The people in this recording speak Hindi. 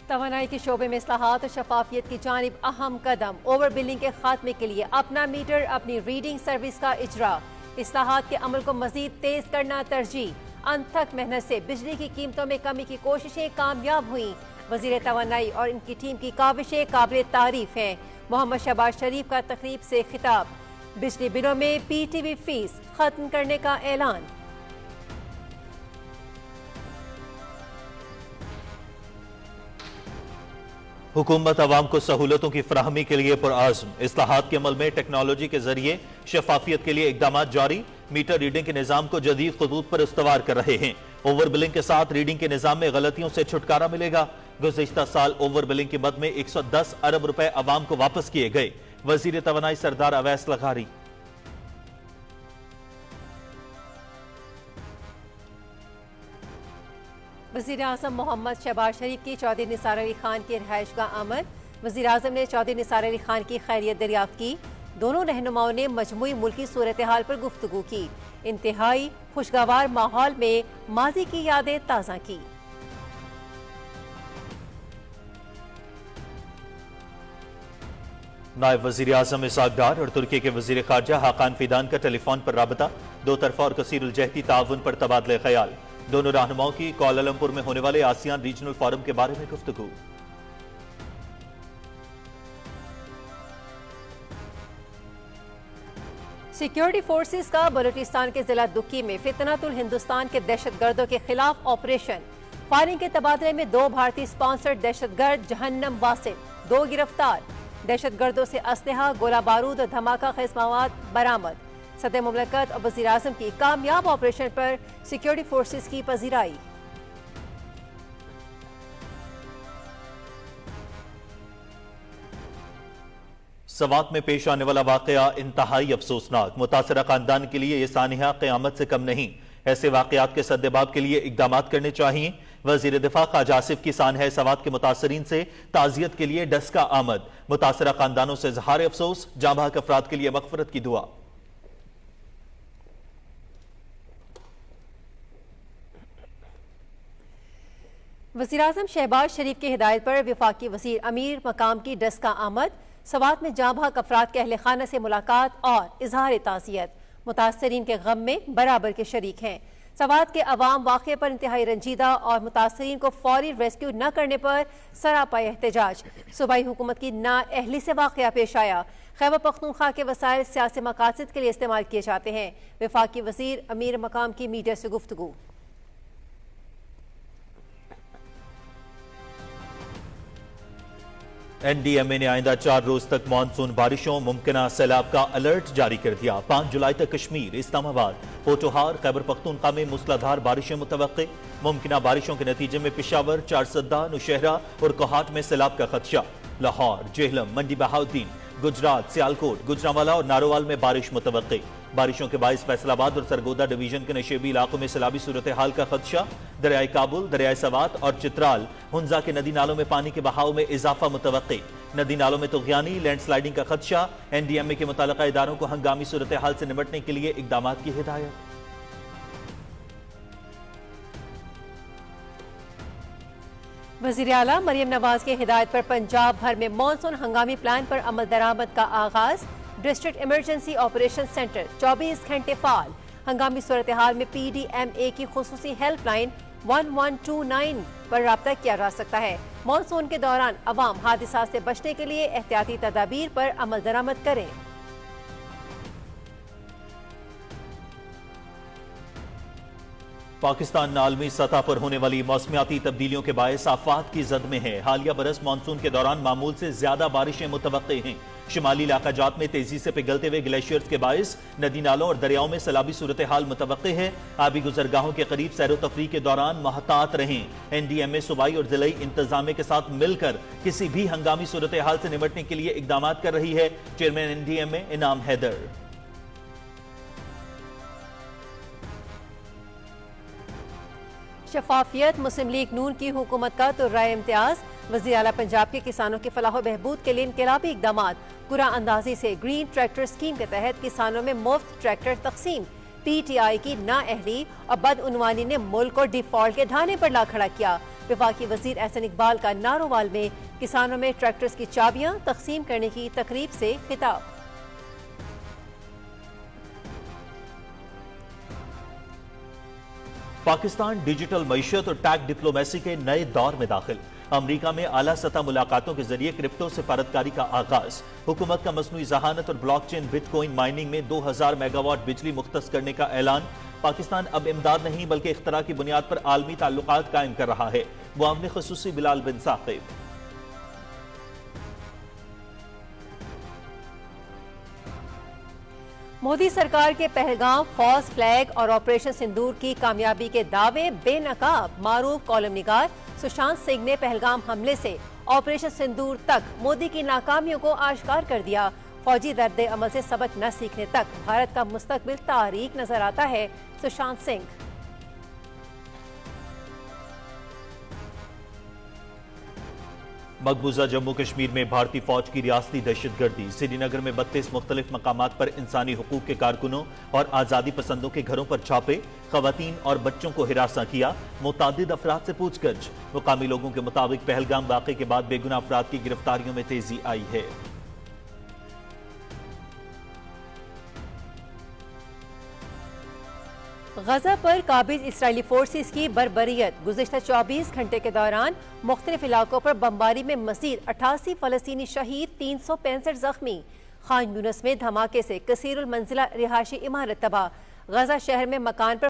तवानाई के शोबे में इस्लाहात और शफाफियत की जानिब अहम कदम। ओवर बिलिंग के खात्मे के लिए अपना मीटर अपनी रीडिंग सर्विस का इजरा। इस्लाहात के अमल को मजीद तेज करना तरजीह। अनथक मेहनत से बिजली की कीमतों में कमी की कोशिशें कामयाब हुई। वजीर तवानाई और इनकी टीम की काविशें काबिल तारीफ हैं। मोहम्मद शहबाज शरीफ का तकरीब से खिताब। बिजली बिलों में PTV फीस खत्म करने का ऐलान। हुकूमत अवाम को सहूलतों की फराहमी के लिए पुरआज़्म। इस्लाहात के अमल में टेक्नोलॉजी के जरिए शफाफियत के लिए इकदाम जारी। मीटर रीडिंग के निज़ाम को जदीद खतूत पर इस्तवार कर रहे हैं। ओवर बिलिंग के साथ रीडिंग के निज़ाम में गलतियों से छुटकारा मिलेगा। गुज़िश्ता साल ओवर बिलिंग की मद में 110 अरब रुपए अवाम को वापस किए गए। वजीर तवानाई सरदार अवैस लगारी। वज़ीर आज़म मोहम्मद शहबाज शरीफ की चौधरी निसार अली खान की रिहाइशगाह आमद। वज़ीर आज़म ने चौधरी निसार अली खान की खैरियत दरियाफ्त की। दोनों रहनुमाओं ने मजमूई मुल्की सूरत हाल पर गुफ्तगू की। इंतहाई खुशगवार माहौल में माजी की यादें ताज़ा की। नायब वज़ीर आज़म इसहाक डार और तुर्की के वज़ीर ख़ारजा हाकान फिदान का टेलीफोन पर राबता। दो तरफा और कसीरुल जहती ताउन पर तबादले ख्याल। दोनों रहनुमाओं की कुआलालंपुर में होने वाले आसियान रीजनल फोरम के बारे में गुफ्तगू। सिक्योरिटी फोर्सेस का बलूचिस्तान के जिला दुक्की में फितनतुल हिंदुस्तान के दहशतगर्दों के खिलाफ ऑपरेशन। फायरिंग के तबादले में 2 भारतीय स्पॉन्सर्ड दहशतगर्द जहन्नम वासिल, 2 गिरफ्तार। दहशतगर्दों से असलहा, गोला बारूद और धमाका खेज मवाद बरामद। सदर मुमलकत और वज़ीर आज़म की कामयाब ऑपरेशन पर सिक्योरिटी फोर्सेस की पजीराई। सवात में पेश आने वाला वाकया इंतहाई अफसोसनाक। मुतासरा खानदान के लिए यह सानिया क़यामत से कम नहीं। ऐसे वाकयात के सद्देबाब के लिए इकदाम करने चाहिए। वज़ीर दिफा ख्वाजा आसिफ की सानहा सवात के मुतासरीन से ताज़ियत के लिए डस्का आमद। मुतासरा खानदानों से इज़हार अफसोस, जांबाहक अफराद के लिए मग़फ़िरत की दुआ। वज़ीर आज़म शहबाज शरीफ की हिदायत पर वफाकी वज़ीर अमीर मकाम की डस्का आमद। सवात में जांबाहक अफराद के अहले खाना से मुलाकात और इजहार ताज़ियत। मुतासरीन के गम में बराबर के शरीक हैं। सवात के अवाम वाक़े पर इंतहाई रंजीदा और मुतासरीन को फौरी रेस्क्यू न करने पर सरापा एहतजाज। सूबाई हुकूमत की नाअहली से वाक़या पेश आया। खैबर पख्तूनख्वा के वसाइल सियासी मकासद के लिए इस्तेमाल किए जाते हैं। वफाकी वज़ीर अमीर मकाम की मीडिया से गुफ्तगू। NDMA ने आइंदा 4 रोज तक मानसून बारिशों मुमकिना सैलाब का अलर्ट जारी कर दिया। 5 जुलाई तक कश्मीर, इस्लामाबाद, पोटोहार, खैबर पख्तूनख्वा में मूसलाधार बारिशें मुतवक्के। मुमकिना बारिशों के नतीजे में पेशावर, चारसद्दा, नौशहरा और कोहाट में सैलाब का खदशा। लाहौर, जेहलम, मंडी बहाउद्दीन, गुजरात, सियालकोट, गुजरांवाला और नारोवाल में बारिश मुतवक्के। बारिशों के बाइस फैसलाबाद और सरगोदा डिवीजन के नशेबी इलाकों में सैलाबी सूरत हाल का खदशा। दरियाई काबुल, दरियाई सवात और चित्राल, हुंजा के नदी नालों में पानी के बहाव में इजाफा मुतवक्के। नदी नालों में तुग़यानी, लैंडस्लाइडिंग का खदशा। NDMA के मुताल्लिका इदारों को हंगामी सूरत हाल से निपटने के लिए इकदाम की हिदायत। वज़ीर आला मरियम नवाज की हिदायत पर पंजाब भर में मानसून हंगामी प्लान पर अमल दरामद का आगाज। डिस्ट्रिक्ट इमरजेंसी ऑपरेशन सेंटर 24 घंटे फाल। हंगामी सूरत हाल में PDMA की खुसूसी हेल्पलाइन 1129 पर राब्ता किया जा सकता है। मानसून के दौरान अवाम हादसा से बचने के लिए एहतियाती तदाबीर पर अमल दरामद करें। पाकिस्तान आलमी सतह पर होने वाली मौसमियाती तब्दीलियों के बायस आफात की जद में है। हालिया बरस मानसून के दौरान मामूल से ज्यादा बारिशें मुतवक्के हैं। शिमाली इलाका जात में तेजी से पिघलते हुए ग्लेशियर्स के बायस नदी नालों और दरियाओं में सैलाबी सूरत हाल मुतवक्के है। आबी गुजरगाहों के करीब सैर तफरी के दौरान महतात रहें। NDMA सूबाई और जिलाई इंतजामिया के साथ मिलकर किसी भी हंगामी सूरत हाल से निपटने के लिए इकदाम कर रही है। चेयरमैन NDMA इनाम हैदर। शफाफियत, मुस्लिम लीग नून की हुकूमत का तो राय इम्तियाज। वज़ीर आला पंजाब के किसानों की फलाह बहबूद के लिए इनकलाबी इकदाम। कुरा अंदाजी से ग्रीन ट्रैक्टर स्कीम के तहत किसानों में मुफ्त ट्रैक्टर तकसीम। PTI की नाअहली और बदउनवानी ने मुल्क को डिफॉल्ट के धाने पर ला खड़ा किया। वफाकी वजीर एहसन इकबाल का नारोवाल में किसानों में ट्रैक्टर्स की चाबियां तकसीम करने की तकरीब से खिताब। पाकिस्तान डिजिटल मईशत और टैग डिप्लोमेसी के नए दौर में दाखिल। अमरीका में आला सतह मुलाकातों के जरिए क्रिप्टो सिफारतकारी का आगाज। हुकूमत का मसनूई जहानत और ब्लॉकचेन बिटकॉइन माइनिंग में 2000 मेगावाट बिजली मुख्तस करने का ऐलान। पाकिस्तान अब इमदाद नहीं बल्कि इख्तरा की बुनियाद पर आलमी ताल्लुकात कायम कर रहा है। मुआवने खुसूसी बिलाल बिन साकिब। मोदी सरकार के पहलगाम फॉल्स फ्लैग और ऑपरेशन सिंदूर की कामयाबी के दावे बेनकाब। मारूफ कॉलम निगार सुशांत सिंह ने पहलगाम हमले से ऑपरेशन सिंदूर तक मोदी की नाकामियों को आश्कार कर दिया। फौजी दर्द अमल से सबक न सीखने तक भारत का मुस्तकबिल तारीक नजर आता है। सुशांत सिंह। मकबूजा जम्मू कश्मीर में भारतीय फौज की रियासती दहशतगर्दी। श्रीनगर में 32 मुख्तलिफ मकामात पर इंसानी हुकूक के कारकुनों और आजादी पसंदों के घरों पर छापे। खवातीन और बच्चों को हिरासा किया। मुतादिद अफराद से पूछताछ। मुकामी लोगों के मुताबिक पहलगाम वाक़े के बाद बेगुनाह अफराद की गिरफ्तारियों में तेजी आई है। गजा पर काबिज इसराइली फोर्सेस की बर्बरियत। गुज़िश्ता 24 घंटे के दौरान मुख्तलिफ इलाकों पर बमबारी में मज़ीद 88 फ़लस्तीनी शहीद, 365 जख्मी। खान यूनिस में धमाके से कसीरुल मंजिला रिहायशी इमारत तबाह। गजा शहर में मकान पर